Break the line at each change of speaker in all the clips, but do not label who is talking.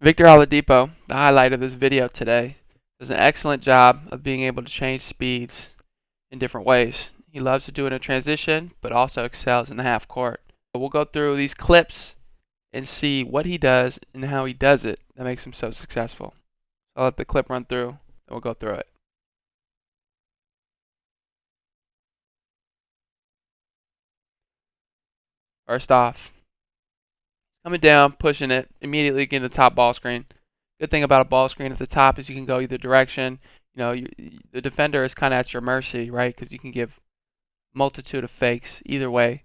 Victor Oladipo, the highlight of this video today, does an excellent job of being able to change speeds in different ways. He loves to do it in transition, but also excels in the half court. We'll go through these clips and see what he does and how he does it that makes him so successful. I'll let the clip run through, and we'll go through it. First off, coming down, pushing it, immediately getting the top ball screen. Good thing about a ball screen at the top is you can go either direction. The defender is kind of at your mercy, right? Because you can give multitude of fakes either way.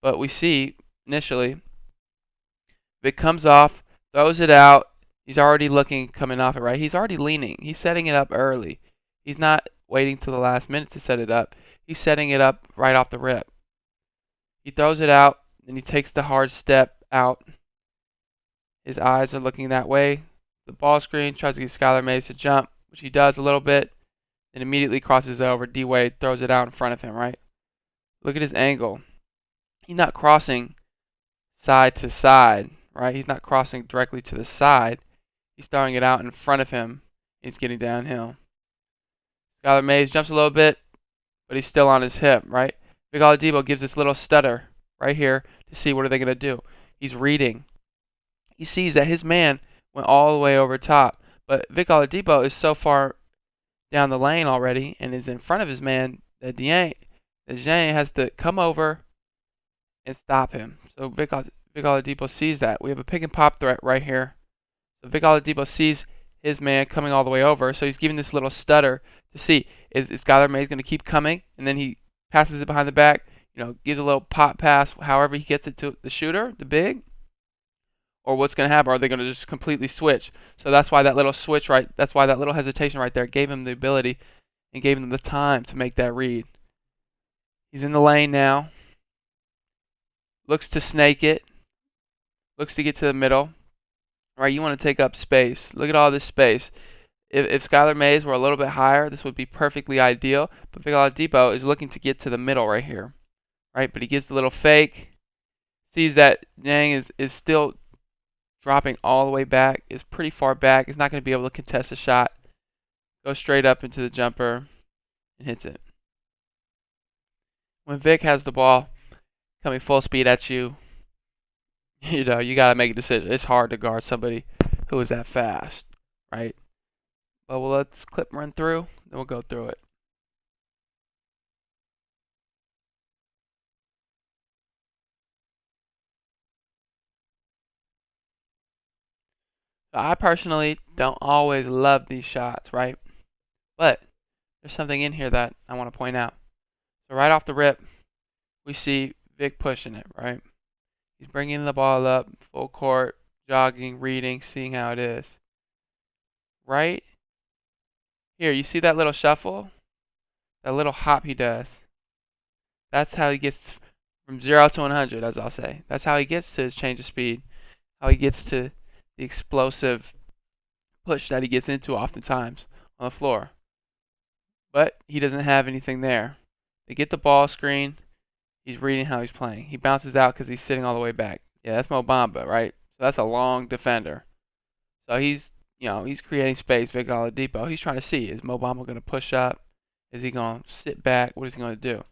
But we see initially, if it comes off, throws it out, he's already looking coming off it, right? He's already leaning. He's setting it up early. He's not waiting till the last minute to set it up. He's setting it up right off the rip. He throws it out, and he takes the hard step out. His eyes are looking that way. The ball screen tries to get Skylar Mays to jump, which he does a little bit, and immediately crosses over. D-Wade throws it out in front of him, right? Look at his angle. He's not crossing side to side, right? He's not crossing directly to the side. He's throwing it out in front of him. He's getting downhill. Skylar Mays jumps a little bit, but he's still on his hip, right? Big Oladipo gives this little stutter right here to see what are they going to do. He's reading. He sees that his man went all the way over top, but Vic Oladipo is so far down the lane already and is in front of his man that Dieng has to come over and stop him. So Vic Oladipo sees that. We have a pick and pop threat right here. So Vic Oladipo sees his man coming all the way over, so he's giving this little stutter to see is Skylar Mays going to keep coming, and then he passes it behind the back, gives a little pop pass, however he gets it to the shooter, the big, or what's going to happen? Are they going to just completely switch? So that's why that little switch that's why that little hesitation right there gave him the ability and gave him the time to make that read. He's in the lane now. Looks to snake it. Looks to get to the middle. All right, you want to take up space. Look at all this space. If Skylar Mays were a little bit higher, this would be perfectly ideal. But Vic Oladipo is looking to get to the middle right here. Right, but he gives the little fake. Sees that Yang is still dropping all the way back, is pretty far back, is not going to be able to contest a shot. Goes straight up into the jumper and hits it. When Vic has the ball coming full speed at you, you got to make a decision. It's hard to guard somebody who is that fast, right? But we'll let this clip run through, then we'll go through it. So I personally don't always love these shots, right? But there's something in here that I want to point out. So right off the rip, we see Vic pushing it, right? He's bringing the ball up, full court, jogging, reading, seeing how it is. Right here, you see that little shuffle? That little hop he does. That's how he gets from 0 to 100, as I'll say. That's how he gets to his change of speed, how he gets to the explosive push that he gets into oftentimes on the floor. But he doesn't have anything there. They get the ball screen. He's reading how he's playing. He bounces out because he's sitting all the way back. Yeah, that's Mo Bamba, right? So that's a long defender. So he's creating space. Vic Oladipo. He's trying to see, is Mo Bamba going to push up? Is he going to sit back? What is he going to do?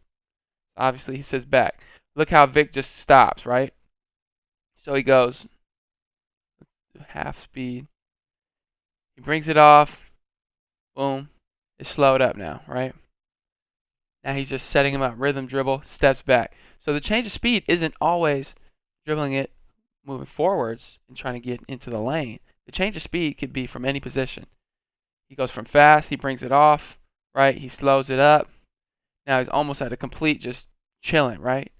Obviously, he sits back. Look how Vic just stops, right? So he goes half speed. He brings it off. Boom. It's slowed up now, right? Now he's just setting him up. Rhythm dribble, steps back. So the change of speed isn't always dribbling it, moving forwards, and trying to get into the lane. The change of speed could be from any position. He goes from fast, he brings it off, right? He slows it up. Now he's almost at a complete just chilling, right?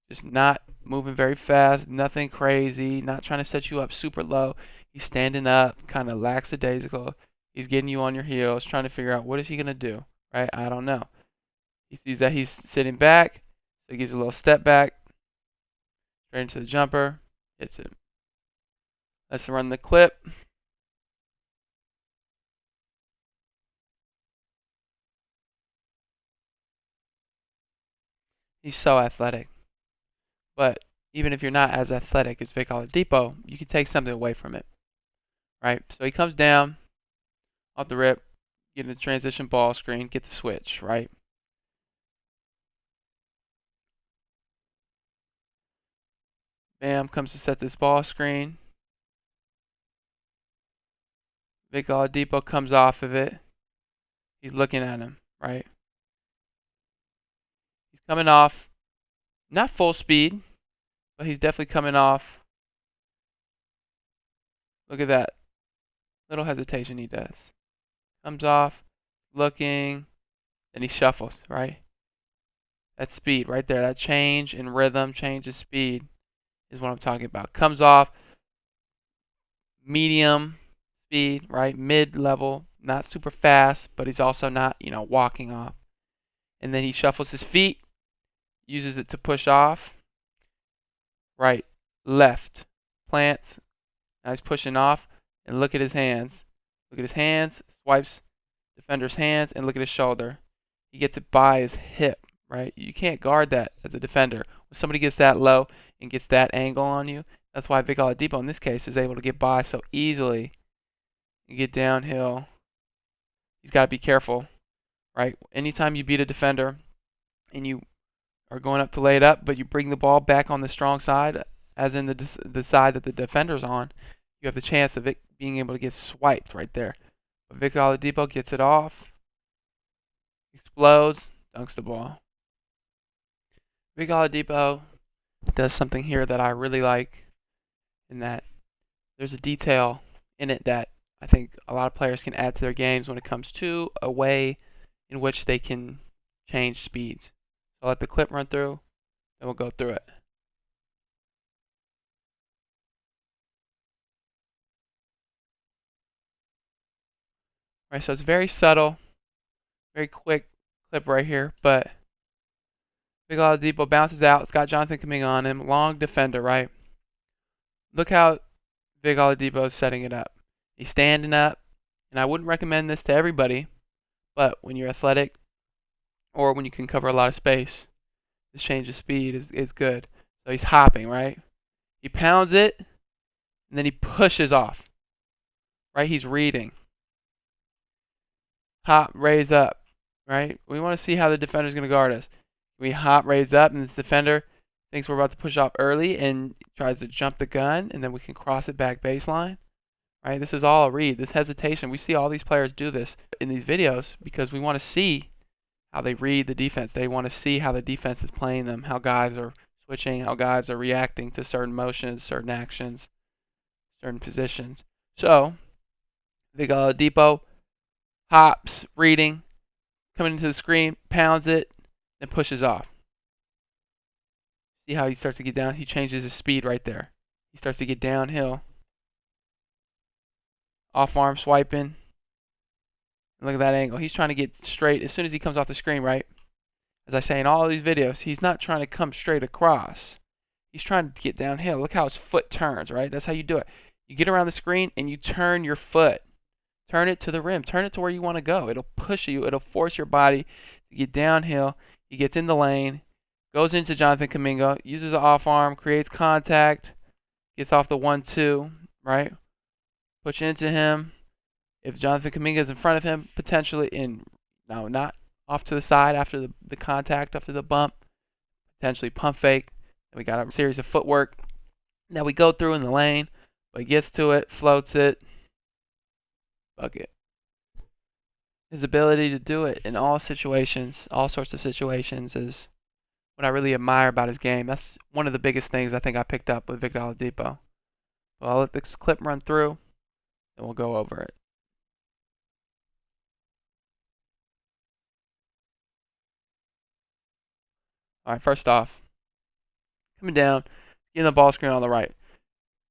Just not moving very fast, nothing crazy, not trying to set you up super low. He's standing up, kind of lackadaisical. He's getting you on your heels, trying to figure out what is he going to do, right? I don't know. He sees that he's sitting back, so he gives a little step back, straight into the jumper, hits it. Let's run the clip. He's so athletic. But even if you're not as athletic as Vic Oladipo, you can take something away from it. right? So he comes down off the rip, get in the transition ball screen, get the switch, right? Bam, comes to set this ball screen. Big Oladipo comes off of it. He's looking at him, right? He's coming off, not full speed, but he's definitely coming off. Look at that little hesitation he does. Comes off, looking, and he shuffles, right? That speed right there, that change in rhythm, change in speed is what I'm talking about. Comes off, medium speed, right? Mid level, not super fast, but he's also not, walking off. And then he shuffles his feet, uses it to push off, right, left, plants. Now he's pushing off, and look at his hands. Look at his hands, swipes defender's hands, and look at his shoulder. He gets it by his hip, right? You can't guard that as a defender. When somebody gets that low and gets that angle on you, that's why Vic Oladipo in this case is able to get by so easily and get downhill. He's got to be careful, right? Anytime you beat a defender and you are going up to lay it up, but you bring the ball back on the strong side, as in the side that the defender's on, you have the chance of it being able to get swiped right there. But Vic Oladipo gets it off, explodes, dunks the ball. Vic Oladipo does something here that I really like, in that there's a detail in it that I think a lot of players can add to their games when it comes to a way in which they can change speeds. So I'll let the clip run through, then we'll go through it. All right, so it's very subtle, very quick clip right here, but Big Oladipo bounces out. It's got Jonathan Kuminga on him. Long defender, right? Look how Big Oladipo is setting it up. He's standing up, and I wouldn't recommend this to everybody, but when you're athletic or when you can cover a lot of space, this change of speed is good. So he's hopping, right? He pounds it, and then he pushes off, right? He's reading. Hop, raise up, right? We want to see how the defender's going to guard us. We hop, raise up, and this defender thinks we're about to push off early and tries to jump the gun, and then we can cross it back baseline, right? This is all a read. This hesitation, we see all these players do this in these videos because we want to see how they read the defense. They want to see how the defense is playing them, how guys are switching, how guys are reacting to certain motions, certain actions, certain positions. So, Big Oladipo hops, reading, coming into the screen, pounds it, then pushes off. See how he starts to get down? He changes his speed right there. He starts to get downhill. Off arm swiping. And look at that angle. He's trying to get straight as soon as he comes off the screen, right? As I say in all of these videos, he's not trying to come straight across. He's trying to get downhill. Look how his foot turns, right? That's how you do it. You get around the screen and you turn your foot. Turn it to the rim. Turn it to where you want to go. It'll push you. It'll force your body to get downhill. He gets in the lane, goes into Jonathan Kuminga, uses the off arm, creates contact, gets off the 1-2, right? Push into him. If Jonathan Kuminga is in front of him, potentially not off to the side after the contact, after the bump, potentially pump fake. Then we got a series of footwork that we go through in the lane, but he gets to it, floats it, bucket. His ability to do it in all situations, all sorts of situations, is what I really admire about his game. That's one of the biggest things I think I picked up with Victor Oladipo. Well, I'll let this clip run through, and we'll go over it. All right, first off, coming down, getting the ball screen on the right.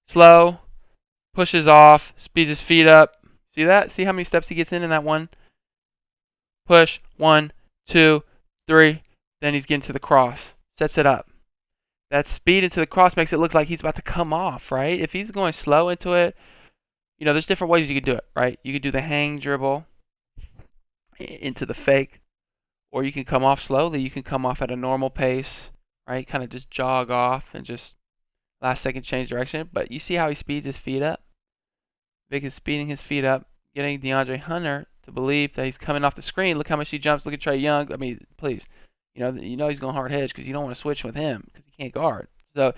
Slow, pushes off, speeds his feet up. See that? See how many steps he gets in that one? Push, 1, 2, 3. Then he's getting to the cross. Sets it up. That speed into the cross makes it look like he's about to come off, right? If he's going slow into it, there's different ways you could do it, right? You could do the hang dribble into the fake, or you can come off slowly. You can come off at a normal pace, right? Kind of just jog off and just last second change direction. But you see how he speeds his feet up? Vic is speeding his feet up, getting DeAndre Hunter to believe that he's coming off the screen. Look how much he jumps. Look at Trae Young. I mean, please. You know he's going hard hedge because you don't want to switch with him because he can't guard. So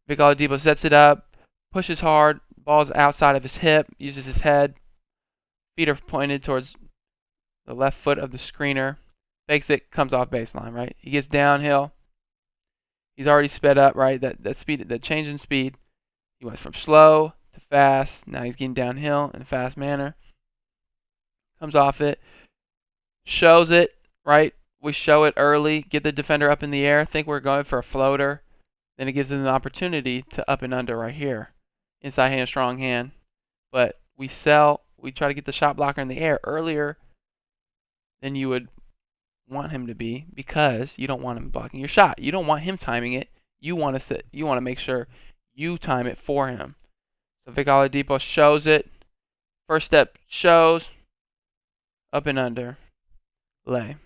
Vic Oladipo sets it up, pushes hard, ball's outside of his hip, uses his head, feet are pointed towards the left foot of the screener, fakes it, comes off baseline, right? He gets downhill. He's already sped up, right? That speed, that change in speed. He went from slow to fast. Now he's getting downhill in a fast manner. Comes off it, shows it, right? We show it early, get the defender up in the air, think we're going for a floater. Then it gives them the opportunity to up and under right here. Inside hand, strong hand. But we try to get the shot blocker in the air earlier than you would want him to be because you don't want him blocking your shot. You don't want him timing it. You want to make sure you time it for him. So Vic Oladipo shows it. First step shows, up and under, lay.